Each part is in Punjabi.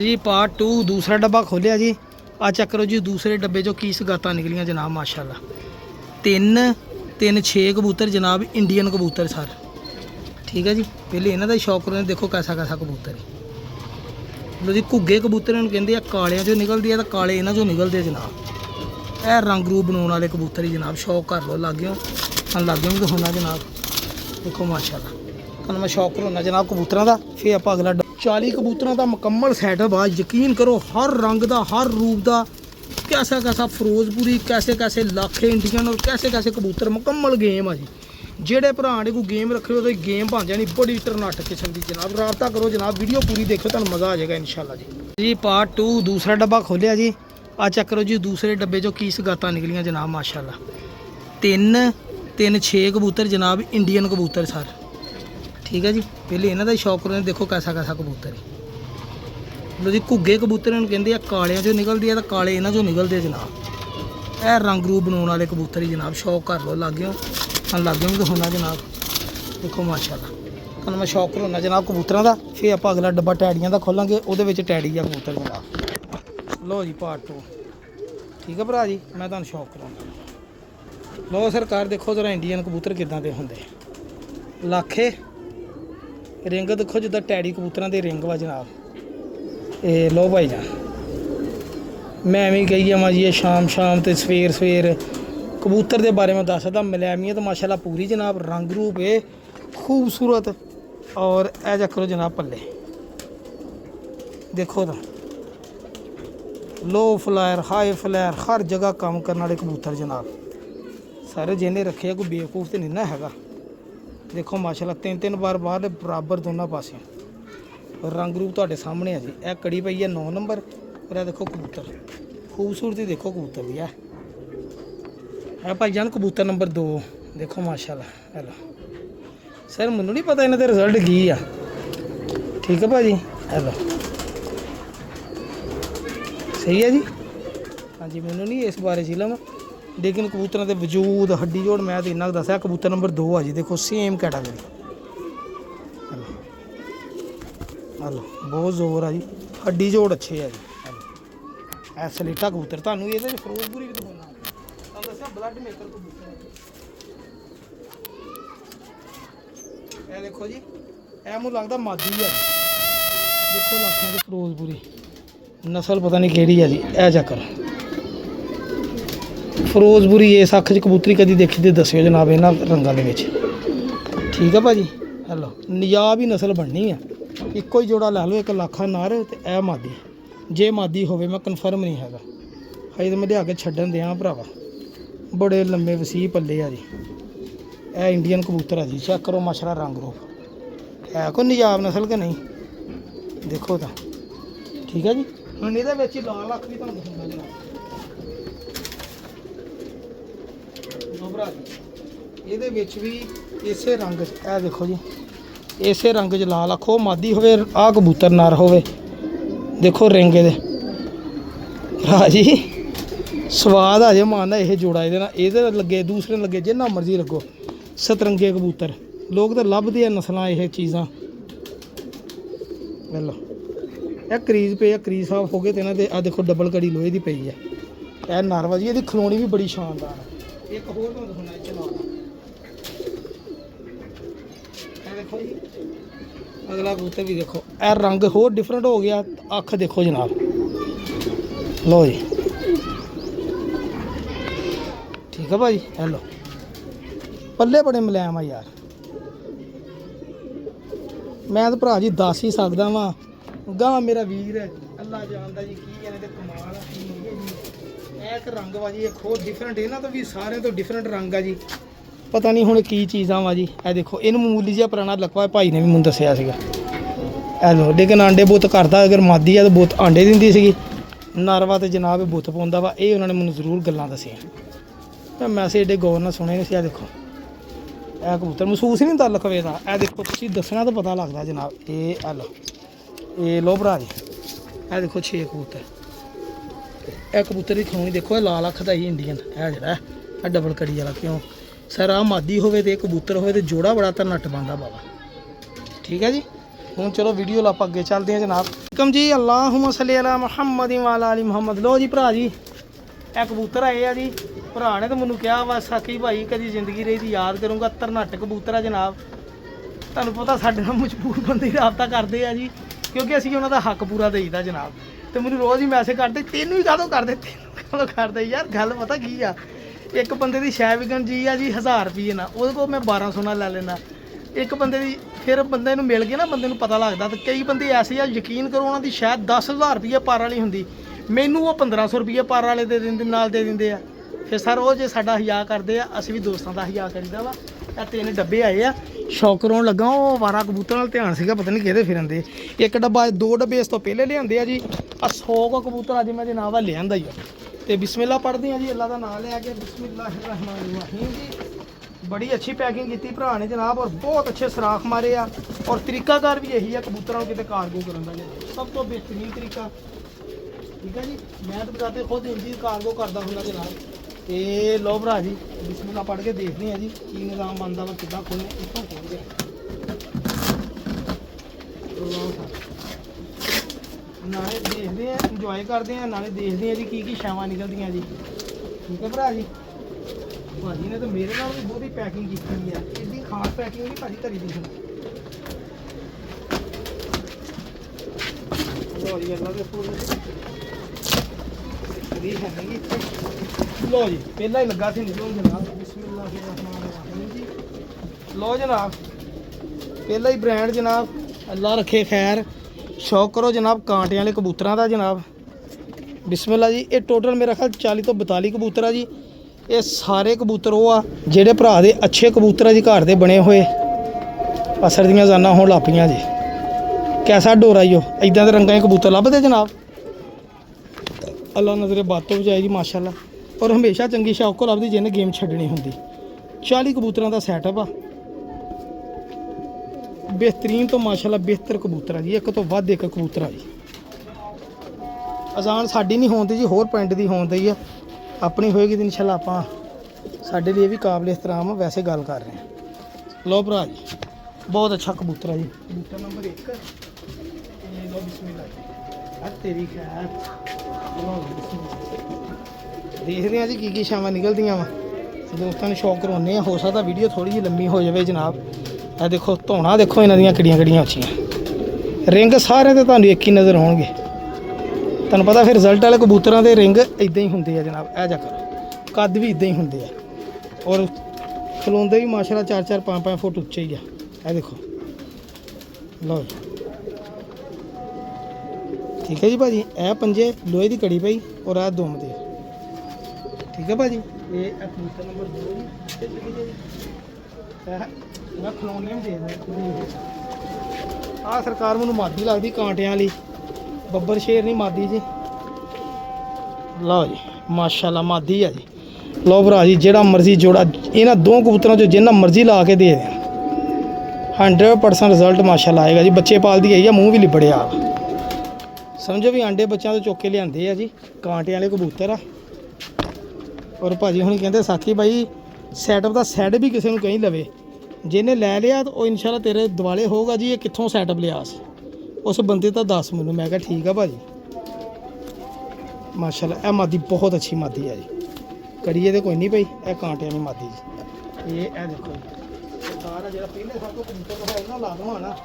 जी पार्ट 2 दूसरा डब्बा खोलिया जी। आ चेक करो जी दूसरे डब्बे चो की सगातां निकलियां जनाब माशाल्लाह। तीन तीन 6 कबूतर जनाब इंडियन कबूतर सर। ठीक है जी। पहले इन्हों का शौक करो, देखो कैसा कैसा कबूतर है। लो जी घुग्गे कबूतर कहते हैं कालियां चो निकलती है तो काले इन्हों चो निकलते जनाब। यह रंग रूप बनाने वाले कबूतर ही जनाब। शौक कर लो लाग्यों लाग्यों भी दिखाना जनाब। देखो माशाल्लाह तुहानूं मैं शौक कराना जनाब कबूतरों का। फिर आप अगला 40 कबूतरों का मुकम्मल सैट है। यकीन करो हर रंग का हर रूप का कैसा कैसा फिरोजपुरी कैसे कैसे लाखे इंडियन और कैसे कैसे कबूतर मुकम्मल गेम है जी। जेड़े भरा ने कोई गेम रखे हो तो गेम बन जानी बड़ी टरनट किस्म की जनाब। रबता करो जनाब, वीडियो पूरी देखो तो मज़ा आ जाएगा इंशाल्लाह जी। जी पार्ट 2 दूसरा डब्बा खोलिया जी। आ चेक करो जी दूसरे डब्बे चो की सगातां निकलियां जनाब माशाल्लाह। तीन 6 कबूतर जनाब इंडियन कबूतर सर। ठीक है जी। पहले इन्हों का शौक करो, देखो कैसा कैसा कबूतर है। लो जी घुग्गे कबूतर कहते हैं कालियां चो निकलती है तो काले इन्हों चो निकलते जनाब। यह रंग रूप बनाने वाले कबूतर ही जनाब। शौक कर लो लाग्यों लाग्यों भी दिखाना जनाब। देखो माशाल्लाह तुहानूं मैं शौक कराना जनाब कबूतरों का। फिर आप अगला डब्बा टैडियां का खोलांगे, वो टैडी आ कबूतर जनाब। लो जी पार्ट 2 ठीक है भरा जी। मैं तुहानूं शौक कराना। लो सरकार देखो जरा इंडियन कबूतर किदां दे हुंदे। लाखे रिंग देखो जिद्दां टैडी कबूतरों के रिंग वा जनाब। ये लो भाई जान मैं भी कही जावां जी शाम शाम तो सवेर सवेर कबूतर के बारे में दसदा। मलैमियत माशाल्लाह पूरी जनाब। रंग रूप है खूबसूरत और ए चक्रो जनाब पल्ले देखो तो लो फ्लायर हाई फ्लायर हर जगह काम करने वाले कबूतर जनाब। सारे जिन्हें रखे कोई बेवकूफ़ तो नहीं ना हैगा। देखो माशाल्लाह 3 बार बाहर बराबर दोनों पासे रंग रूप तो सामने है जी। यह कड़ी पई है 9 नंबर और यह देखो कबूतर खूबसूरती देखो कबूतर भी है भाई जान। कबूतर नंबर 2 देखो माशाल्लाह। हेलो सर मैनू नहीं पता इन्होंने रिजल्ट की आ। ठीक है भाजी। हेलो सही है जी। हाँ जी मैनू नहीं इस बारे च इलम, लेकिन कबूतरों के वजूद हड्डी जोड़ मैं तो इन्ना दसा। कबूतर नंबर 2 है जी। देखो सेम कैटागरी। हेलो हेलो बहुत जोर है जी। हड्डी जोड़ अच्छे है जी। हेलो सलेटा कबूतर तुहानूं ये फिरोजपुरी भी दिखाना दसा ब्लड मेकर कबूतर। देखो जी यह मुझे लगता मादी है। देखो लाखों की फिरोजपुरी नस्ल पता नहीं केड़ी है जी। ए चक्कर फिरोजपुरी इस अख च कबूतरी कभी देखी तो दस्यो जनाब इन्होंने रंगों के। ठीक है भाजी। हेलो निजाब ही नस्ल बननी है। एको ही जोड़ा लै लो, एक लाखा नार तो यह मादी। जे मादी हो मैं कन्फर्म नहीं है हजे तो मैं लिया के छड्डन दियाँ भरावा। बड़े लम्बे वसीह पल्ले है जी। यह इंडियन कबूतर है जी। चेक करो माशाल्लाह रंग रूप है कोई निजाब नस्ल के नहीं। देखो तो ठीक है जी। हम ये लाल अख भी तुहानूं दिखाउणा जनाब। भरा जी ये भी इसे रंग ए देखो जी इसे रंग च लाल अख हो मादी होवे आ कबूतर नर होवे। देखो रिंग ये राजी स्वाद आ जाए मारना यह जोड़ा ये लगे दूसरे लगे जिन्ना मर्जी लगो। सतरंगे कबूतर लोग तो लभदे नस्लां यह चीज़ां। लो यह क्रीज पे क्रीज साफ हो गए तो इन्होंने आ देखो डबल कड़ी लोहे की पई है। यह नरवा जी ये खलोनी भी बड़ी शानदार है। एक होर तुहानूं दिखाउणा चला देखो जी अगला कबूतर भी देखो। यह रंग होर डिफरेंट हो गया। अख देखो जनाब। लो जी ठीक है भाई। हेलो पल्ले बड़े मुलायम आ यार। मैं तो भरा जी दस ही सकदा वा गां मेरा वीर अल्लाह जानदा जी की इन्हां दे कमाल है। एक रंग वा जी एक होर डिफरेंट इन्हां तो भी सारे तो डिफरेंट रंग है जी। पता नहीं हुण की चीज़ां वा जी। ए देखो इन मामूली जिहा पुराना लकवा भाई ने भी मैनूं दस्सिया सीगा। हेलो लेकिन आंडे बुत करदा अगर मादी है तो बुत आंडे दिंदी सीगी। नरवा तो जनाब बुत पाउंदा वा। ये उन्होंने मैनूं जरूर गल्लां दस्सियां। मैसेज एडे गौर नाल सुने नहीं। देखो यह कबूतर महसूस नहीं होंदा लखवे का। यह देखो तुसीं दसना तो पता लगता जनाब। ये हेलो ये लो भरा जी यह देखो 6 कबूतर। यह कबूतर की खलोनी देखो लाल अख का ही इंडियन है जरा डबल कड़ी वाला। क्यों सर आ मादी होवे ते कबूतर होवे ते जोड़ा बड़ा तरनट बनता बाबा। ठीक है जी। हुण चलो वीडियो आप अगे चलते हैं जनाब। वेलकम जी अल्लाहुम्मा सल्ली अला मुहम्मद व अला आलि मुहम्मद। लो जी भरा जी ਇਹ ਕਬੂਤਰ ਆਏ ਆ ਜੀ। ਭਰਾ ਨੇ ਤਾਂ ਮੈਨੂੰ ਕਿਹਾ ਵਾ ਸਾਕੀ ਭਾਈ ਕਦੀ ਜ਼ਿੰਦਗੀ ਰਹੀ ਦੀ ਯਾਦ ਕਰੂੰਗਾ। ਤਰਨਾਟਕ ਕਬੂਤਰ ਆ ਜਨਾਬ। ਤੁਹਾਨੂੰ ਪਤਾ ਸਾਡੇ ਨਾਲ ਮਜਬੂਰ ਬੰਦੇ ਹੀ ਰਾਬਤਾ ਕਰਦੇ ਆ ਜੀ, ਕਿਉਂਕਿ ਅਸੀਂ ਉਹਨਾਂ ਦਾ ਹੱਕ ਪੂਰਾ ਦੇਈਦਾ ਜਨਾਬ। ਤੇ ਮੈਨੂੰ ਰੋਜ਼ ਹੀ ਮੈਸੇਜ ਕਰਦੇ ਤੈਨੂੰ ਹੀ ਕਾਹਦੋਂ ਕਰਦੇ, ਤੈਨੂੰ ਕਾਹਦੋਂ ਕਰਦੇ। ਯਾਰ ਗੱਲ ਪਤਾ ਕੀ ਆ, ਇੱਕ ਬੰਦੇ ਦੀ ਸ਼ੈ ਵਿਕਣ ਜੀ ਆ ਜੀ 1000 ਰੁਪਏ ਨਾਲ, ਉਹਦੇ ਕੋਲ ਮੈਂ 1200 ਨਾਲ ਲੈ ਲੈਣਾ। ਇੱਕ ਬੰਦੇ ਦੀ ਫਿਰ ਬੰਦੇ ਨੂੰ ਮਿਲ ਕੇ ਨਾ ਬੰਦੇ ਨੂੰ ਪਤਾ ਲੱਗਦਾ। ਤੇ ਕਈ ਬੰਦੇ ਐਸੇ ਆ ਯਕੀਨ ਕਰੋ ਉਹਨਾਂ ਦੀ ਸ਼ਾਇਦ 10,000 ਰੁਪਏ ਪਰ ਵਾਲੀ ਹੁੰਦੀ, ਮੈਨੂੰ ਉਹ 1500 ਰੁਪਏ ਪਰ ਵਾਲੇ ਦੇ ਦਿੰਦੇ ਨਾਲ ਦੇ ਦਿੰਦੇ ਆ। ਫਿਰ ਸਰ ਉਹ ਜੇ ਸਾਡਾ ਹਿਆ ਕਰਦੇ ਆ, ਅਸੀਂ ਵੀ ਦੋਸਤਾਂ ਦਾ ਹਿਆ ਕਰੀਦਾ ਵਾ। ਇਹ 3 ਡੱਬੇ ਆਏ ਆ, ਸ਼ੌਕ ਕਰਾਉਣ ਲੱਗਾ। ਉਹ ਵਾਰਾ ਕਬੂਤਰ ਨਾਲ ਧਿਆਨ ਸੀਗਾ, ਪਤਾ ਨਹੀਂ ਕਿਹਦੇ ਫਿਰਨ ਦੇ। ਇੱਕ ਡੱਬਾ 2 ਡੱਬੇ ਇਸ ਤੋਂ ਪਹਿਲੇ ਲਿਆਂਦੇ ਆ ਜੀ। ਆ 100 ਕੋ ਕਬੂਤਰ ਅੱਜ ਮੈਂ ਜਨਾਬ ਆ ਲਿਆਂਦਾ ਹੀ ਆ। ਤੇ ਬਿਸਮਿਲ੍ਲਾ ਪੜ੍ਹਦੇ ਆ ਜੀ, ਅੱਲਾ ਦਾ ਨਾਮ ਲੈ ਕੇ। ਬਿਸਮਿल्लाहिर्रहमानिर्रहीम जी। बड़ी अच्छी पैकिंग की भरा ने जनाब, और बहुत अच्छे सराख मारे आ। और तरीकाकार भी यही है कबूतरों के कार्गो करने का, सब तो बेहतरीन तरीका। ठीक है जी, मैं तो बताते खुद इंजी कार्गो करता हूँ जनाब। तो लो भरा जी बिस्मिल्लाह पढ़ के देखते हैं जी की निज़ाम बनता वा, कि खोलने इतों खोल गया। नाले देखते हैं, इंजॉय करते हैं, नाले देखते हैं जी की छावां निकलदियां जी। ठीक है भरा जी। भाजी ने तो मेरे नाल भी बहुत ही पैकिंग की है, इतनी खास पैकिंग नहीं भाजी करी दी। लो जी अल्लाह के फूल लो जी पहला ही लगा सी निकलो जनाब। बिस्मिल्लाहिर्रहमानिर्रहीम जी। लो जनाब पहला ही ब्रांड जनाब, अल्लाह रखे खैर। शौक करो जनाब कांटे वाले कबूतरों का जनाब। बिस्मिल्लाह जी। ये टोटल मेरा ख्याल 40 तो 42 कबूतर आ जी। ਇਹ ਸਾਰੇ ਕਬੂਤਰ ਉਹ ਆ ਜਿਹੜੇ ਭਰਾ ਦੇ ਅੱਛੇ ਕਬੂਤਰ ਆ ਜੀ, ਘਰ ਦੇ ਬਣੇ ਹੋਏ। ਅਸਰ ਦੀਆਂ ਜਾਨਾਂ ਹੋਣ ਲੱਗ ਪਈਆਂ ਜੀ। ਕੈਸਾ ਡੋਰਾ ਜੀ, ਉਹ ਇਦਾਂ ਦੇ ਰੰਗਾਂ ਦੇ ਕਬੂਤਰ ਲੱਭਦੇ ਜਨਾਬ। ਅੱਲਾ ਨਜ਼ਰੇ ਬਾਤ ਤੋਂ ਬਚਾਏ ਜੀ ਮਾਸ਼ਾਅੱਲਾ। ਔਰ ਹਮੇਸ਼ਾ ਚੰਗੀ ਸ਼ੌਕ ਕੋ ਲੱਭਦੀ ਜਿਹਨੇ ਗੇਮ ਛੱਡਣੀ ਹੁੰਦੀ। 40 ਕਬੂਤਰਾਂ ਦਾ ਸੈਟਅਪ ਆ, ਬਿਹਤਰੀਨ ਤੋਂ ਮਾਸ਼ਾਅੱਲਾ ਬਿਹਤਰ ਕਬੂਤਰ ਆ ਜੀ। ਇੱਕ ਤੋਂ ਵੱਧ ਇੱਕ ਕਬੂਤਰ ਆ ਜੀ। ਅਜ਼ਾਨ ਸਾਡੀ ਨਹੀਂ ਹੋਣ ਦੀ ਜੀ, ਹੋਰ ਪਿੰਡ ਦੀ ਹੋਣ ਦੀ ਆ। ਆਪਣੀ ਹੋਏਗੀ ਤਾਂ ਇਨਸ਼ਾਅੱਲਾ ਆਪਾਂ ਸਾਡੇ ਲਈ ਵੀ ਕਾਬਲ ਇhtਰਾਮ। ਵੈਸੇ ਗੱਲ ਕਰ ਰਹੇ ਹਾਂ। ਲੋ ਭਰਾ ਜੀ ਬਹੁਤ ਅੱਛਾ ਕਬੂਤਰ ਹੈ ਜੀ। ਕਬੂਤਰ ਨੰਬਰ 1 ਇਹ ਲੋ ਬਿਸਮਿल्लाह। ਆ ਤੇਰੀ ਖੈਰ। ਦੇਖਦੇ ਹਾਂ ਜੀ ਕੀ ਛਾਵਾਂ ਨਿਕਲਦੀਆਂ ਵਾ। ਦੋਸਤਾਂ ਨੂੰ ਸ਼ੌਕ ਕਰਾਉਂਦੇ ਆ। ਹੋ ਸਕਦਾ ਵੀਡੀਓ ਥੋੜੀ ਜਿਹੀ ਲੰਮੀ ਹੋ ਜਾਵੇ ਜਨਾਬ। ਇਹ ਦੇਖੋ ਧੌਣਾ ਦੇਖੋ ਇਹਨਾਂ ਦੀਆਂ ਕਿੜੀਆਂ ਉੱਚੀਆਂ। ਰਿੰਗ ਸਾਰੇ ਤੇ ਤੁਹਾਨੂੰ ਇੱਕ ਹੀ ਨਜ਼ਰ ਆਉਣਗੇ। ਤੁਹਾਨੂੰ ਪਤਾ ਫਿਰ ਰਿਜ਼ਲਟ ਵਾਲੇ ਕਬੂਤਰਾਂ ਦੇ ਰਿੰਗ ਇਦਾਂ ਹੀ ਹੁੰਦੇ ਆ ਜਨਾਬ। ਇਹ ਜਾ ਕਰੋ ਕੱਦ ਵੀ ਇਦਾਂ ਹੀ ਹੁੰਦੇ ਆ, ਔਰ ਖਲੋਂਦੇ ਵੀ ਮਾਸ਼ਾਅੱਲਾ 4-4 5-5 ਫੁੱਟ ਉੱਚੇ ਹੀ ਆ। ਇਹ ਦੇਖੋ ਲਓ ਠੀਕ ਹੈ ਜੀ ਭਾਜੀ। ਇਹ ਪੰਜੇ ਲੋਹੇ ਦੀ ਕੜੀ ਪਈ ਔਰ ਇਹ ਦੁੰਮ ਦੇ। ਠੀਕ ਹੈ ਭਾਜੀ। ਇਹ ਕਬੂਤਰ ਨੰਬਰ 2 ਜੀ। ਮੈਂ ਖਲੋਣੇ ਵੀ ਦੇ ਆ। ਸਰਕਾਰ ਮੈਨੂੰ ਮਾਦੀ ਲੱਗਦੀ ਕਾਂਟਿਆਂ ਵਾਲੀ, ਬੱਬਰ ਸ਼ੇਰ ਨਹੀਂ ਮਾਦੀ ਜੀ। ਲਓ ਜੀ ਮਾਸ਼ਾਅੱਲਾ ਮਾਦੀ ਆ ਜੀ। ਲਓ ਭਰਾ ਜੀ ਜਿਹੜਾ ਮਰਜ਼ੀ ਜੋੜਾ ਇਹਨਾਂ 2 ਕਬੂਤਰਾਂ ਚੋਂ ਜਿੰਨਾ ਮਰਜ਼ੀ ਲਾ ਕੇ ਦੇ ਦੇਣ 100% ਰਿਜ਼ਲਟ ਮਾਸ਼ਾਅੱਲਾ ਆਏਗਾ ਜੀ। ਬੱਚੇ ਪਾਲਦੀ ਆਈ ਆ, ਮੂੰਹ ਵੀ ਲਿਬੜਿਆ। ਸਮਝੋ ਵੀ ਆਂਡੇ ਬੱਚਿਆਂ ਤੋਂ ਚੁੱਕ ਕੇ ਲਿਆਂਦੇ ਆ ਜੀ। ਕਾਂਟੇ ਵਾਲੇ ਕਬੂਤਰ ਆ। ਔਰ ਭਾਜੀ ਹੁਣ ਕਹਿੰਦੇ ਸਾਥੀ ਭਾਈ ਸੈਟਅਪ ਦਾ ਸੈੱਟ ਵੀ ਕਿਸੇ ਨੂੰ ਕਹੀਂ ਲਵੇ। ਜਿਹਨੇ ਲੈ ਲਿਆ ਤਾਂ ਉਹ ਇਨਸ਼ਾਅੱਲਾ ਤੇਰੇ ਦਿਵਾਲੇ ਹੋਊਗਾ ਜੀ। ਇਹ ਕਿੱਥੋਂ ਸੈਟਅਪ ਲਿਆ ਸੀ ਉਸ ਬੰਦੇ ਤਾਂ ਦੱਸ ਮੈਨੂੰ। ਮੈਂ ਕਿਹਾ ਠੀਕ ਆ ਭਾਜੀ ਮਾਸ਼ਾਅੱਲਾ। ਇਹ ਮਾਦੀ ਬਹੁਤ ਅੱਛੀ ਮਾਦੀ ਆ ਜੀ। ਕੜੀਏ ਤੇ ਕੋਈ ਨਹੀਂ ਪਈ, ਇਹ ਕਾਂਟਿਆਂ ਦੀ ਮਾਦੀ ਜੀ। ਇਹ ਦੇਖੋ ਜੀ ਸਰਕਾਰ ਆ ਜਿਹੜਾ ਪਹਿਲੇ ਸਭ ਤੋਂ ਕਬੂਤਰ ਹੈ ਨਾ ਲਾ ਦਵਾਂ ਨਾ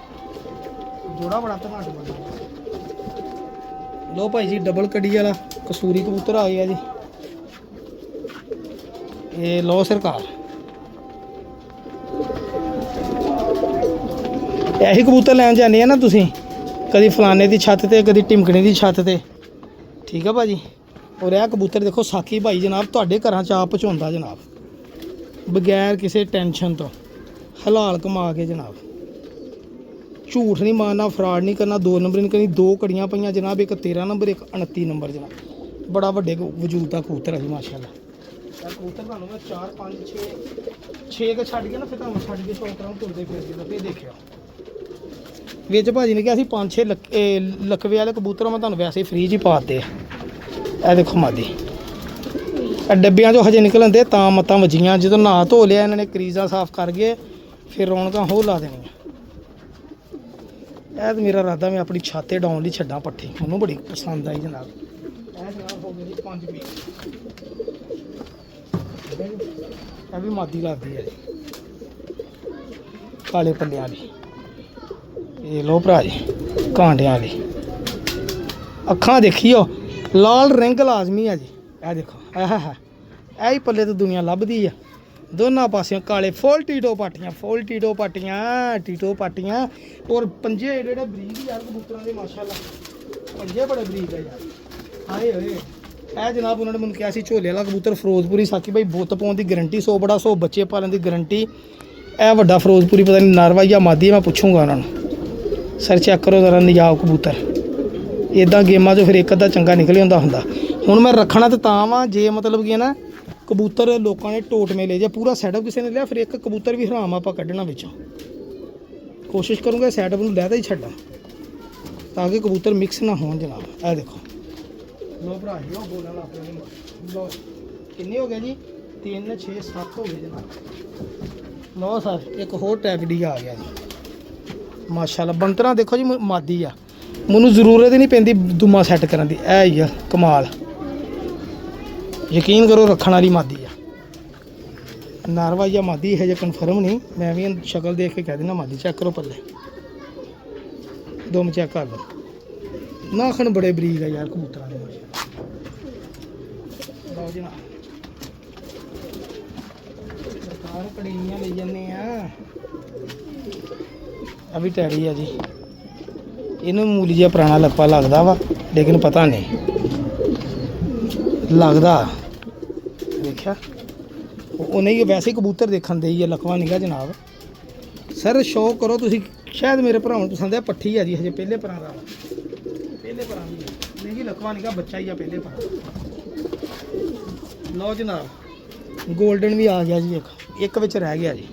ਜੋੜਾ ਬੜਾ ਧਮਾਟ ਬਣਦਾ। ਲੋ ਭਾਈ ਜੀ ਡਬਲ ਕੜੀ ਵਾਲਾ ਕਸੂਰੀ ਕਬੂਤਰ ਆ ਗਿਆ ਜੀ। ਇਹ ਲੋ ਸਰਕਾਰ ਇਹੀ ਕਬੂਤਰ ਲੈਣ ਜਾਂਦੇ ਆ ਨਾ ਤੁਸੀਂ, ਕਦੀ ਫਲਾਣੇ ਦੀ ਛੱਤ ਤੇ ਕਦੀ ਟਿਮਕਣੇ ਦੀ ਛੱਤ ਤੇ। ਠੀਕ ਆ ਭਾਜੀ। ਔਰ ਇਹ ਕਬੂਤਰ ਦੇਖੋ ਸਾਕੀ ਭਾਈ ਜਨਾਬ ਤੁਹਾਡੇ ਘਰਾਂ 'ਚ ਆਪ ਪਹੁੰਚਾਉਂਦਾ ਜਨਾਬ, ਬਗੈਰ ਕਿਸੇ ਟੈਨਸ਼ਨ ਤੋਂ ਹਲਾਲ ਕਮਾ ਕੇ ਜਨਾਬ। ਝੂਠ ਨਹੀਂ ਮਾਰਨਾ, ਫਰਾਡ ਨਹੀਂ ਕਰਨਾ, 2 ਨੰਬਰ ਨਹੀਂ ਕਰਨੀ। 2 ਕੜੀਆਂ ਪਈਆਂ ਜਨਾਬ, ਇੱਕ 13 ਨੰਬਰ ਇੱਕ 29 ਨੰਬਰ ਜਨਾਬ। ਬੜਾ ਵੱਡੇ ਵਜੂਦ ਦਾ ਕਬੂਤਰ ਹੈ ਜੀ ਮਾਸ਼ਾਅੱਲਾ। ਇਹ ਕਬੂਤਰ ਤੁਹਾਨੂੰ ਮੈਂ 4 5 6 ਕੇ ਛੱਡ ਕੇ ਨਾ ਫਿਰ ਤੁਹਾਨੂੰ ਛੱਡ ਕੇ ਸ਼ੌਕ ਕਰਾਂ ਤੁਰਦੇ ਫਿਰਦੇ ਤਾਂ ਫਿਰ ਦੇਖਿਆ ਵਿੱਚ ਭਾਜੀ ਨੇ ਕਿਹਾ ਅਸੀਂ 5-6 ਲਕਵੇ ਵਾਲੇ ਕਬੂਤਰ ਮੈਂ ਤੁਹਾਨੂੰ ਵੈਸੇ ਹੀ ਫ੍ਰੀ 'ਚ ਹੀ ਪਾ ਦਿੱਤੇ ਆ। ਇਹ ਦੇਖੋ ਮਾਦੀ ਇਹ ਡੱਬਿਆਂ 'ਚੋਂ ਹਜੇ ਨਿਕਲਣ ਦੇ ਤਾਂ ਮੱਤਾਂ ਵੱਜੀਆਂ। ਜਦੋਂ ਨਹਾ ਧੋ ਲਿਆ ਇਹਨਾਂ ਨੇ ਕਰੀਜ਼ਾਂ ਸਾਫ਼ ਕਰ ਗਏ ਫਿਰ ਰੌਣਕਾਂ ਹੋਰ ਲਾ ਦੇਣੀਆਂ। ਇਹ ਤਾਂ ਮੇਰਾ ਇਰਾਦਾ ਮੈਂ ਆਪਣੀ ਛੱਤ ਤੇ ਡਾਉਣ ਲਈ ਛੱਡਾਂ ਪੱਠੀ, ਮੈਨੂੰ ਬੜੀ ਪਸੰਦ ਆਈ ਜਨਾਬ। ਇਹ ਜਨਾਬ ਹੋ ਗਏ ਜੀ 5 ਪੀਸ। ਇਹ ਵੀ ਮਾਦੀ ਲੱਗਦੀ ਹੈ ਜੀ, ਕਾਲੇ ਪੱਲਿਆਂ ਵਾਲੀ। ਇਹ ਲੋ ਭਰਾ ਜੀ ਕਾਂਡਿਆਂ ਵਾਲੀ। ਅੱਖਾਂ ਦੇਖੀਓ, ਲਾਲ ਰਿੰਗ ਲਾਜ਼ਮੀ ਆ ਜੀ। ਇਹ ਦੇਖੋ ਇਹ ਹੀ ਪੱਲੇ ਤੋਂ ਦੁਨੀਆ ਲੱਭਦੀ ਆ। ਦੋਨਾਂ ਪਾਸਿਓਂ ਕਾਲੇ ਫੁੱਲ ਟੀਟੋ ਪਾਟੀਆਂ, ਫੁੱਲ ਟੀਟੋ ਪਾਟੀਆਂ, ਟੀਟੋ ਪਾਟੀਆਂ। ਔਰ ਪੰਜੇ ਜਿਹੜੇ ਬਰੀਕ ਯਾਰ ਕਬੂਤਰਾਂ ਦੇ ਮਾਸ਼ਾਅੱਲਾ, ਪੰਜੇ ਬੜੇ ਬਰੀਕ ਆ ਯਾਰ। ਹਾਏ ਹੋਏ ਇਹ ਜਨਾਬ ਉਹਨਾਂ ਨੇ ਮੈਨੂੰ ਕਿਹਾ ਸੀ ਝੋਲੇ ਵਾਲਾ ਕਬੂਤਰ ਫਿਰੋਜ਼ਪੁਰੀ ਸਾਕੀ ਬਾਈ ਬੁੱਤ ਪਾਉਣ ਦੀ ਗਰੰਟੀ, 100 ਬੜਾ 100 ਬੱਚੇ ਪਾਲਣ ਦੀ ਗਰੰਟੀ। ਇਹ ਵੱਡਾ ਫਿਰੋਜ਼ਪੁਰੀ ਪਤਾ ਨਹੀਂ ਨਰਵਾ ਜਾਂ ਮਾਦੀ, ਮੈਂ ਪੁੱਛੂੰਗਾ ਉਹਨਾਂ ਨੂੰ। ਸਰ ਚੈੱਕ ਕਰੋ ਜ਼ਰਾ ਨਜਾਬ ਕਬੂਤਰ। ਇੱਦਾਂ ਗੇਮਾਂ 'ਚੋਂ ਫਿਰ ਇੱਕ ਅੱਧਾ ਚੰਗਾ ਨਿਕਲ ਹੁੰਦਾ ਹੁੰਦਾ। ਹੁਣ ਮੈਂ ਰੱਖਣਾ ਤਾਂ ਵਾਂ ਜੇ ਮਤਲਬ ਕੀ ਹੈ ਨਾ ਕਬੂਤਰ ਲੋਕਾਂ ਨੇ ਟੋਟ ਮੇਲੇ ਜੇ ਪੂਰਾ ਸੈਟਅਪ ਕਿਸੇ ਨੇ ਲਿਆ, ਫਿਰ ਇੱਕ ਕਬੂਤਰ ਵੀ ਹਰਾਮ ਆਪਾਂ ਕੱਢਣਾ ਵਿੱਚੋਂ। ਕੋਸ਼ਿਸ਼ ਕਰੂੰਗਾ ਸੈਟਅਪ ਨੂੰ ਲੈਦਾ ਹੀ ਛੱਡਾਂ ਤਾਂ ਕਿ ਕਬੂਤਰ ਮਿਕਸ ਨਾ ਹੋਣ ਜਨਾਬ। ਇਹ ਦੇਖੋ ਲੋ ਭਰਾ ਜੀ, ਉਹ ਬੋਲਣ ਲੱਗ ਪਏ। ਲੋ ਕਿੰਨੇ ਹੋ ਗਏ ਜੀ? 3 6 7 ਹੋ ਗਏ ਜਨਾਬ। ਲੋ ਸਰ ਇੱਕ ਹੋਰ ਟੈਗਡੀ ਆ ਗਿਆ ਜੀ ਮਾਸ਼ਾਅੱਲਾ। ਬੰਤਰਾ ਦੇਖੋ ਜੀ ਮਾਦੀ ਆ, ਮੈਨੂੰ ਜ਼ਰੂਰਤ ਹੀ ਨਹੀਂ ਪੈਂਦੀ ਦੁਮਾ ਸੈੱਟ ਕਰਨ ਦੀ। ਇਹ ਹੀ ਆ ਕਮਾਲ, ਯਕੀਨ ਕਰੋ ਰੱਖਣ ਵਾਲੀ ਮਾਦੀ ਆ। ਨਾਰਵਾ ਜਾਂ ਮਾਦੀ ਹੈ ਜੇ ਕਨਫਰਮ ਨਹੀਂ, ਮੈਂ ਵੀ ਸ਼ਕਲ ਦੇਖ ਕੇ ਕਹਿ ਦਿੰਦਾ ਮਾਦੀ। ਚੈੱਕ ਕਰੋ ਪੱਲੇ ਦੁਮ ਚੈੱਕ ਕਰ ਲਓ, ਨਾਖਣ ਬੜੇ ਬਰੀਕ ਆ ਯਾਰ ਕਬੂਤਰਾਂ ਦੇ ਮਾਸ਼ਾਅੱਲਾ। ਲਓ ਜੀ ਨਾ ਸਰਕਾਰ ਕੜੀਆਂ ਲਈ ਜਾਂਦੇ ਆ। ਆ ਵੀ ਟੈਡੀ ਆ ਜੀ, ਇਹਨੂੰ ਮੂਲੀ ਜਿਹਾ ਪੁਰਾਣਾ ਲੱਪਾ ਲੱਗਦਾ ਵਾ, ਲੇਕਿਨ ਪਤਾ ਨਹੀਂ ਲੱਗਦਾ। ਦੇਖਿਆ ਉਹ ਨਹੀਂ, ਵੈਸੇ ਹੀ ਕਬੂਤਰ ਦੇਖਣ ਦੇ ਹੀ ਆ, ਲਕਵਾ ਨਿਗਾ ਜਨਾਬ। ਸਰ ਸ਼ੌਕ ਕਰੋ ਤੁਸੀਂ, ਸ਼ਾਇਦ ਮੇਰੇ ਭਰਾਵਾਂ ਨੂੰ ਪਸੰਦ ਆ। ਪੱਠੀ ਆ ਜੀ ਹਜੇ ਪਹਿਲੇ ਪਰਾਂ ਦਾ, ਪਹਿਲੇ ਪਰਾਂ ਦੀ ਨਹੀਂ ਜੀ, ਲਕਵਾ ਨਿਗਾ ਬੱਚਾ ਹੀ ਆ ਪਹਿਲੇ ਪਰਾਂ। ਲਓ ਜਨਾਬ ਗੋਲਡਨ ਵੀ ਆ ਗਿਆ ਜੀ, ਇੱਕ ਵਿੱਚ ਰਹਿ ਗਿਆ ਜੀ।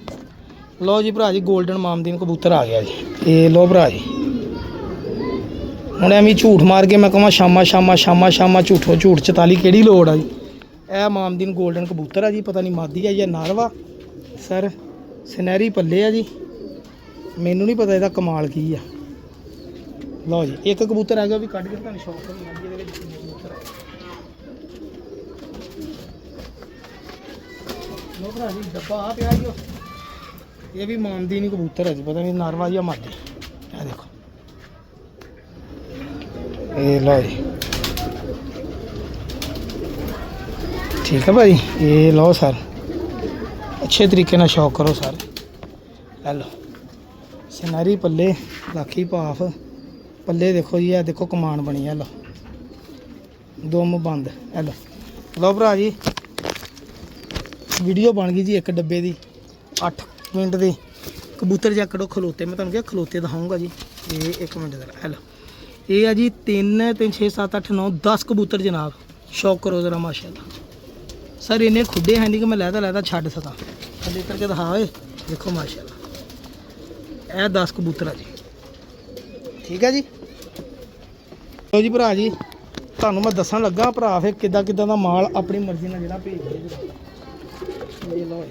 ਲਓ ਜੀ ਭਰਾ ਜੀ ਗੋਲਡਨ ਮਾਮਦੀਨ ਕਬੂਤਰ ਆ ਗਿਆ ਜੀ। ਇਹ ਲਓ ਭਰਾ ਜੀ, ਹੁਣ ਐਵੇਂ ਝੂਠ ਮਾਰ ਕੇ ਮੈਂ ਕਹਾਂ ਸ਼ਾਮਾ ਸ਼ਾਮਾ ਸ਼ਾਮਾ ਸ਼ਾਮਾ ਝੂਠੋ ਝੂਠ 44 ਕਿਹੜੀ ਲੋੜ ਆ ਜੀ। ਇਹ ਮਾਮਦੀਨ ਗੋਲਡਨ ਕਬੂਤਰ ਆ ਜੀ, ਪਤਾ ਨਹੀਂ ਮਾਦੀ ਆ ਜਾਂ ਨਾਰਵਾ। ਸਰ ਸੁਨਹਿਰੀ ਪੱਲੇ ਆ ਜੀ, ਮੈਨੂੰ ਨਹੀਂ ਪਤਾ ਇਹਦਾ ਕਮਾਲ ਕੀ ਆ। ਲਓ ਜੀ ਇੱਕ ਕਬੂਤਰ ਆ ਗਿਆ, ਵੀ ਕੱਢ ਕੇ ਤੁਹਾਨੂੰ ਸ਼ੌਕ ਨਹੀਂ ਲੱਗੀ ਇਹਦੇ ਵਿੱਚ ਕਿੰਨੇ ਕਬੂਤਰ ਆ। ਲਓ ਭਰਾ ਜੀ ਡੱਬਾ ਆ ਪਿਆ ਜੀ, ਇਹ ਵੀ ਮਾਮਦੀਨ ਕਬੂਤਰ ਹੈ ਜੀ, ਪਤਾ ਨਹੀਂ ਨਾਰਵਾ ਜਾਂ ਮਾਦੀ। ਇਹ ਦੇਖੋ ਇਹ ਲਓ ਜੀ, ਠੀਕ ਹੈ ਭਾਜੀ। ਇਹ ਲਓ ਸਰ ਅੱਛੇ ਤਰੀਕੇ ਨਾਲ ਸ਼ੌਕ ਕਰੋ ਸਰ। ਇਹ ਲਓ ਸੁਨਹਿਰੀ ਪੱਲੇ, ਲਾਖੀ ਭਾਫ ਪੱਲੇ ਦੇਖੋ ਜੀ। ਇਹ ਦੇਖੋ ਕਮਾਨ ਬਣੀ ਹੈ। ਲਓ ਦੁਮ ਬੰਦ। ਇਹ ਲਓ ਭਰਾ ਜੀ ਵੀਡੀਓ ਬਣ ਗਈ ਜੀ ਇੱਕ ਡੱਬੇ ਦੀ 8 ਮਿੰਟ ਦੀ। ਕਬੂਤਰ ਚੈੱਕ ਕਰੋ ਖਲੋਤੇ, ਮੈਂ ਤੁਹਾਨੂੰ ਕਿਹਾ ਖਲੋਤੇ ਦਿਖਾਊਂਗਾ ਜੀ। ਇਹ 1 ਮਿੰਟ ਦਾ। ਹੈਲੋ ਇਹ ਆ ਜੀ 3 3 6 7 8 9 10 ਕਬੂਤਰ ਜਨਾਬ। ਸ਼ੌਕ ਕਰੋ ਜ਼ਰਾ ਮਾਸ਼ਾਅੱਲਾ। ਸਰ ਇੰਨੇ ਖੁੱਡੇ ਹੈ ਨਹੀਂ ਕਿ ਮੈਂ ਲੈਦਾ ਛੱਡ ਸਕਾਂ। ਥੱਲੇ ਕਰਕੇ ਦਿਖਾ ਓਏ, ਦੇਖੋ ਮਾਸ਼ਾਅੱਲਾ। ਇਹ 10 ਕਬੂਤਰ ਆ ਜੀ, ਠੀਕ ਹੈ ਜੀ। ਲਓ ਜੀ ਭਰਾ ਜੀ ਤੁਹਾਨੂੰ ਮੈਂ ਦੱਸਣ ਲੱਗਾ ਭਰਾ ਫਿਰ ਕਿੱਦਾਂ ਦਾ ਮਾਲ ਆਪਣੀ ਮਰਜ਼ੀ ਨਾਲ ਜਿਹੜਾ ਭੇਜਦੇ ਜੀ। ਇਹ ਲਓ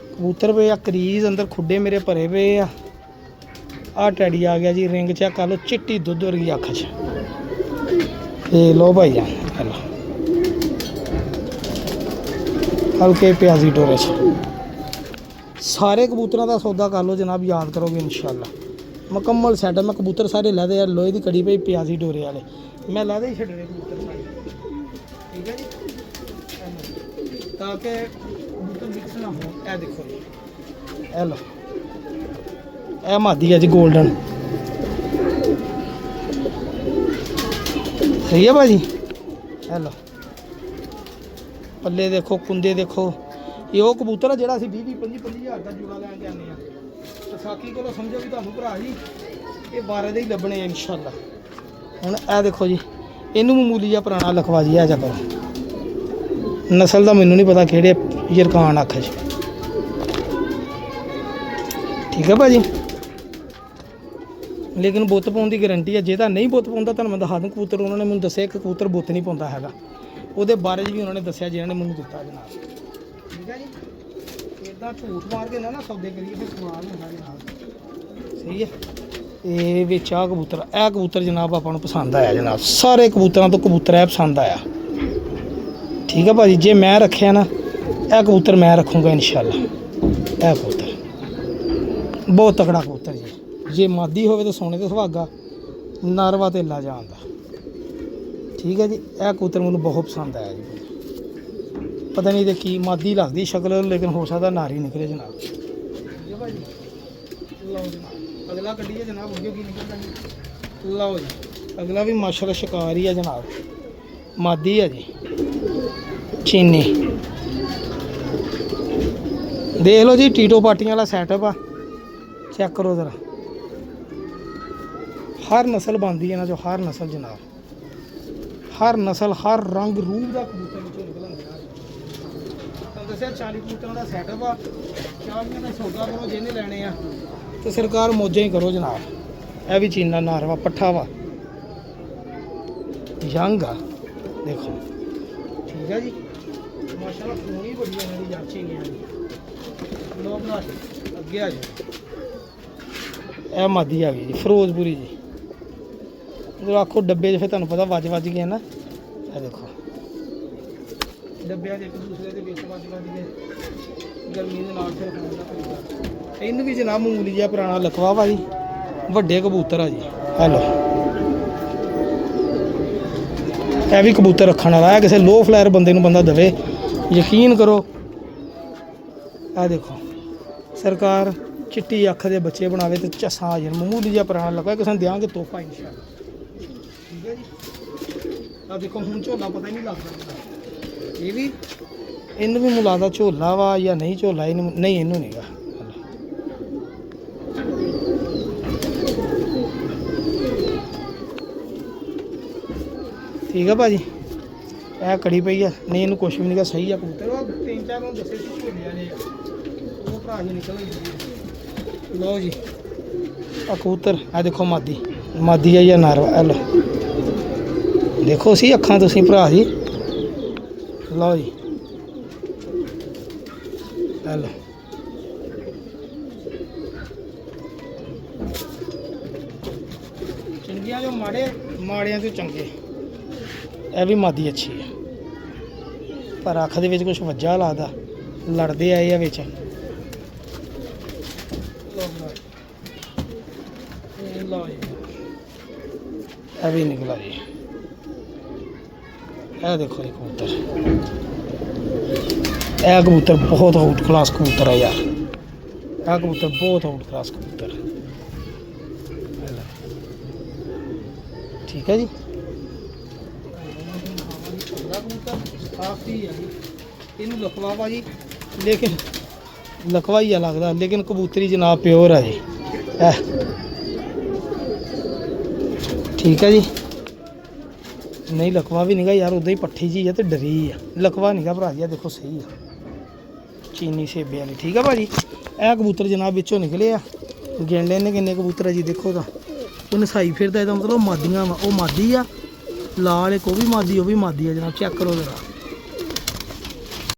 ਕਬੂਤਰ ਪਏ ਆ ਕਰੀਜ਼ ਅੰਦਰ, ਖੁੱਡੇ ਮੇਰੇ ਭਰੇ ਪਏ ਆ। ਆਹ ਟੈਡੀ ਆ ਗਿਆ ਜੀ, ਰਿੰਗ ਚੈੱਕ ਕਰ ਲਓ, ਚਿੱਟੀ ਦੁੱਧ ਵਰਗੀ ਅੱਖ 'ਚ। ਇਹ ਲਓ ਭਾਈ ਜਾਨ, ਹੈਲੋ ਹਲਕੇ ਪਿਆਜ਼ੀ ਡੋਰੇ 'ਚ। ਸਾਰੇ ਕਬੂਤਰਾਂ ਦਾ ਸੌਦਾ ਕਰ ਲਓ ਜਨਾਬ, ਯਾਦ ਕਰੋਗੇ ਇਨਸ਼ਾਅੱਲਾ। ਮੁਕੰਮਲ ਸੈਟ। ਮੈਂ ਕਬੂਤਰ ਸਾਰੇ ਲੈਦੇ ਯਾਰ, ਲੋਹੇ ਦੀ ਕੜੀ ਪਈ ਪਿਆਜ਼ੀ ਡੋਰੇ ਵਾਲੇ, ਮੈਂ ਲੈਦੇ ਹੀ ਛੱਡਣੇ ਕਬੂਤਰ ਸਾਰੇ, ਠੀਕ ਹੈ ਜੀ, ਤਾਂ ਕਿ ਕਬੂਤਰ ਮਿਕਸ ਨਾ ਹੋ। ਇਹ ਦੇਖੋ ਜੀ, ਇਹ ਲਓ ਇਹ ਮਾਦੀ ਹੈ ਜੀ ਗੋਲਡਨ, ਸਹੀ ਹੈ ਭਾਜੀ। ਇਹ ਲਓ ਪੱਲੇ ਦੇਖੋ, ਕੁੰਦੇ ਦੇਖੋ। ਇਹ ਉਹ ਕਬੂਤਰ ਆ ਜਿਹੜਾ ਅਸੀਂ 20-25 ਹਜ਼ਾਰ ਦਾ ਜੋੜਾ ਲੈਣ ਕੇ ਆਉਂਦੇ ਹਾਂ। ਵਿਸਾਖੀ ਕੋਲੋਂ ਸਮਝੋ ਵੀ ਤੁਹਾਨੂੰ ਭਰਾ ਜੀ ਇਹ 12 ਦੇ ਹੀ ਲੱਭਣੇ ਆ ਇਨਸ਼ਾਅੱਲਾ। ਹੁਣ ਇਹ ਦੇਖੋ ਜੀ, ਇਹਨੂੰ ਮਾਮੂਲੀ ਜਿਹਾ ਪੁਰਾਣਾ ਲਖਵਾ ਜੀ। ਆ ਜਾ ਕਰੋ, ਨਸਲ ਦਾ ਮੈਨੂੰ ਨਹੀਂ ਪਤਾ ਕਿਹੜੇ ਯਰਕਾਨ ਅੱਖ 'ਚ, ਠੀਕ ਹੈ ਭਾਜੀ। ਲੇਕਿਨ ਬੁੱਤ ਪਾਉਣ ਦੀ ਗਰੰਟੀ ਹੈ। ਜੇ ਤਾਂ ਨਹੀਂ ਬੁੱਤ ਪਾਉਂਦਾ ਤੁਹਾਨੂੰ ਮੈਂ ਦਿਖਾ ਦੂੰ ਕਬੂਤਰ। ਉਹਨਾਂ ਨੇ ਮੈਨੂੰ ਦੱਸਿਆ ਇੱਕ ਕਬੂਤਰ ਬੁੱਤ ਨਹੀਂ ਪਾਉਂਦਾ ਹੈਗਾ, ਉਹਦੇ ਬਾਰੇ 'ਚ ਵੀ ਉਹਨਾਂ ਨੇ ਦੱਸਿਆ ਜਿਹਨਾਂ ਨੇ ਮੈਨੂੰ ਦਿੱਤਾ ਜਨਾਬ, ਠੀਕ ਹੈ ਜੀ। ਇੱਦਾਂ ਝੂਠ ਮਾਰ ਕੇ ਨਾ ਸੌਦੇ ਕਰੀਏ ਫਿਰ ਸਵਾਲ ਹੁੰਦਾ ਜਨਾਬ, ਸਹੀ ਹੈ। ਇਹ ਵਿੱਚ ਆ ਕਬੂਤਰ, ਇਹ ਕਬੂਤਰ ਜਨਾਬ ਆਪਾਂ ਨੂੰ ਪਸੰਦ ਆਇਆ ਜਨਾਬ। ਸਾਰੇ ਕਬੂਤਰਾਂ ਤੋਂ ਕਬੂਤਰ ਇਹ ਪਸੰਦ ਆਇਆ। ਠੀਕ ਹੈ ਭਾਜੀ, ਜੇ ਮੈਂ ਰੱਖਿਆ ਨਾ ਇਹ ਕਬੂਤਰ ਮੈਂ ਰੱਖੂੰਗਾ ਇਨਸ਼ਾਅੱਲਾ। ਇਹ ਕਬੂਤਰ ਬਹੁਤ ਤਕੜਾ ਕਬੂਤਰ ਜੀ। ਜੇ ਮਾਦੀ ਹੋਵੇ ਤਾਂ ਸੋਨੇ ਤੇ ਸੁਹਾਗਾ, ਨਰਵਾ ਤੇ ਲਾ ਜਾਂਦਾ। ਠੀਕ ਹੈ ਜੀ, ਇਹ ਕਬੂਤਰ ਮੈਨੂੰ ਬਹੁਤ ਪਸੰਦ ਆਇਆ ਜੀ। ਪਤਾ ਨਹੀਂ ਤੇ ਕੀ ਮਾਦੀ ਲੱਗਦੀ ਸ਼ਕਲ, ਲੇਕਿਨ ਹੋ ਸਕਦਾ ਨਾਰੀ ਨਿਕਲੇ ਜਨਾਬ। ਠੀਕ ਹੈ ਭਾਜੀ, ਲਓ ਜਨਾਬ ਅਗਲਾ ਕੱਢੀਏ ਜਨਾਬ। ਹੋ ਕੀ ਨਿਕਲਦਾ ਜੀ। ਲਓ ਜੀ ਅਗਲਾ ਵੀ ਮਾਸ਼ਾਅੱਲਾ ਸ਼ਿਕਾਰ ਹੀ ਆ ਜਨਾਬ, ਮਾਦੀ ਆ ਜੀ, ਚੀਨੀ। ਦੇਖ ਲਓ ਜੀ ਟੀਟੋ ਪਾਟੀਆਂ ਵਾਲਾ ਸੈਟਅਪ ਆ, ਚੈੱਕ ਕਰੋ ਜ਼ਰਾ। ਹਰ ਨਸਲ ਬਣਦੀ ਹੈ ਨਾ ਜੋ, ਹਰ ਨਸਲ ਜਨਾਬ, ਹਰ ਨਸਲ ਹਰ ਰੰਗ ਰੂਪ ਦਾ ਕਬੂਤਰ ਵਿੱਚੋਂ ਨਿਕਲਣਗੇ। ਤੁਹਾਨੂੰ ਦੱਸਿਆ 40 ਕਬੂਤਰਾਂ ਦਾ ਸੈਟਅਪ ਆ। 40 ਦਾ ਸੌਦਾ ਕਰੋ ਜਿਹਨੇ ਲੈਣੇ ਆ ਤੇ ਸਰਕਾਰ ਮੌਜਾਂ ਹੀ ਕਰੋ ਜਨਾਬ। ਇਹ ਵੀ ਚੀਨਾ ਨਾਰਵਾ ਪੱਠਾ ਵਾ, ਯੰਗ ਆ ਦੇਖੋ। ਠੀਕ ਹੈ ਜੀ, ਮਾਸ਼ਾਅੱਲਾ ਖੂਨੀ ਬੜੀ ਹੈ ਇਹਨਾਂ ਦੀ ਯਾਰ ਚੀਨੀਆਂ ਦੀ। ਲੋ ਬਣਾ ਅੱਗੇ ਆ ਜਾਓ। ਇਹ ਮਾਦੀ ਆ ਗਈ ਜੀ ਫਿਰੋਜ਼ਪੁਰੀ ਜੀ। ਜਦੋਂ ਆਖੋ ਡੱਬੇ 'ਚ ਫਿਰ ਤੁਹਾਨੂੰ ਪਤਾ ਵੱਜ ਗਏ ਨਾ। ਇਹ ਦੇਖੋ ਡੱਬਿਆਂ 'ਚ ਇੱਕ ਦੂਸਰੇ ਦੇ ਵਿੱਚ ਵੱਜ ਗਏ, ਗਰਮੀ ਦੇ ਨਾਲ ਫਿਰ ਖਾਣ ਦਾ ਤਰੀਕਾ। ਇਹਨੂੰ ਵੀ ਜਨਾਬ ਮਾਮੂਲੀ ਜਿਹਾ ਪੁਰਾਣਾ ਲਕਵਾ ਭਾਜੀ, ਵੱਡੇ ਕਬੂਤਰ ਆ ਜੀ। ਹੈਲੋ ਇਹ ਵੀ ਕਬੂਤਰ ਰੱਖਣ ਵਾਲਾ ਹੈ, ਕਿਸੇ ਲੋ ਫਲਾਇਰ ਬੰਦੇ ਨੂੰ ਬੰਦਾ ਦੇਵੇ, ਯਕੀਨ ਕਰੋ। ਇਹ ਦੇਖੋ ਸਰਕਾਰ ਚਿੱਟੀ ਅੱਖ ਦੇ ਬੱਚੇ ਬਣਾਵੇ ਤੇ ਝੱਸਾਂ ਆ ਜਾਣ। ਮਾਮੂਲੀ ਜਿਹਾ ਪੁਰਾਣਾ ਲਕਵਾ, ਕਿਸੇ ਨੂੰ ਦਿਆਂਗੇ ਤੋਹਫਾ ਇਨਸ਼ਾਅੱਲਾ। ਠੀਕ ਹੈ ਜੀ, ਆ ਦੇਖੋ ਹੁਣ ਝੋਲਾ ਪਤਾ ਹੀ ਨਹੀਂ ਲੱਗਦਾ। ਇਹ ਵੀ ਇਹਨੂੰ ਵੀ ਮੁਲਾਦਾ ਝੋਲਾ ਵਾ ਜਾਂ ਨਹੀਂ ਝੋਲਾ, ਇਹਨੂੰ ਨਹੀਂ, ਇਹਨੂੰ ਨਹੀਂਗਾ। ਠੀਕ ਆ ਭਾਜੀ, ਇਹ ਕੜੀ ਪਈ ਆ, ਨਹੀਂ ਇਹਨੂੰ ਕੁਛ ਵੀ ਨਹੀਂਗਾ, ਸਹੀ ਆ ਕਬੂਤਰ। ਉਹ 3-4 ਨੂੰ ਦੱਸੇ ਸੀ ਝੋਲੇ ਵਾਲੇ ਆ, ਉਹ ਭਰਾ ਜੀ ਨਿਕਲ ਗਏ। ਲਓ ਜੀ ਆ ਕਬੂਤਰ, ਆ ਦੇਖੋ ਮਾਦੀ ਆ ਜਾਂ ਨਾਰਵਾ। ਲਓ ਦੇਖੋ ਸੀ ਅੱਖਾਂ ਤੁਸੀਂ ਭਰਾ ਜੀ। ਲਓ ਜੀ ਲਓ ਚੰਗੀਆਂ ਜੋ ਮਾੜਿਆਂ ਤੋਂ ਚੰਗੇ। ਇਹ ਵੀ ਮਾਦੀ ਅੱਛੀ ਹੈ, ਪਰ ਅੱਖ ਦੇ ਵਿੱਚ ਕੁਝ ਵੱਜਾ ਲੱਗਦਾ, ਲੜਦੇ ਆਏ ਆ ਵਿੱਚ। ਲਓ ਜੀ ਇਹ ਵੀ ਨਿਕਲਾ ਜੀ। ਇਹ ਦੇਖੋ ਜੀ ਕਬੂਤਰ, ਇਹ ਕਬੂਤਰ ਬਹੁਤ ਆਊਟ ਕਲਾਸ ਕਬੂਤਰ ਹੈ ਯਾਰ। ਇਹ ਕਬੂਤਰ ਬਹੁਤ ਆਊਟ ਕਲਾਸ ਕਬੂਤਰ। ਠੀਕ ਹੈ ਜੀ, ਕਾਫੀ ਹੈ ਜੀ। ਇਹਨੂੰ ਲਖਵਾ ਭਾਜੀ, ਲੇਕਿਨ ਲਖਵਾ ਹੀ ਆ ਲੱਗਦਾ, ਲੇਕਿਨ ਕਬੂਤਰੀ ਜਨਾਬ ਪਿਓਰ ਆ ਜੀ। ਠੀਕ ਹੈ ਜੀ, ਨਹੀਂ ਲਖਵਾ ਵੀ ਨਹੀਂਗਾ ਯਾਰ, ਉੱਦਾਂ ਹੀ ਪੱਠੀ ਜੀ ਆ ਤੇ ਡਰੀ ਆ। ਲਖਵਾ ਨਹੀਂਗਾ ਭਰਾ ਜੀ, ਦੇਖੋ ਸਹੀ ਆ ਚੀਨੀ ਸੇਬੇ ਵਾਲੀ। ਠੀਕ ਆ ਭਾਜੀ, ਇਹ ਕਬੂਤਰ ਜਨਾਬ ਵਿੱਚੋਂ ਨਿਕਲੇ ਆ। ਗਿਣ ਲੈਣੇ ਕਿੰਨੇ ਕਬੂਤਰ ਆ ਜੀ। ਦੇਖੋ ਤਾਂ ਉਹ ਨਸਾਈ ਫਿਰਦਾ, ਇਹਦਾ ਮਤਲਬ ਮਾਦੀਆਂ ਵਾ। ਉਹ ਮਾਦੀ ਆ, ਲਾਲ ਇੱਕ ਉਹ ਵੀ ਮਾਦੀ ਆ ਜਨਾਬ। ਚੈੱਕ ਕਰੋ ਜਰਾ।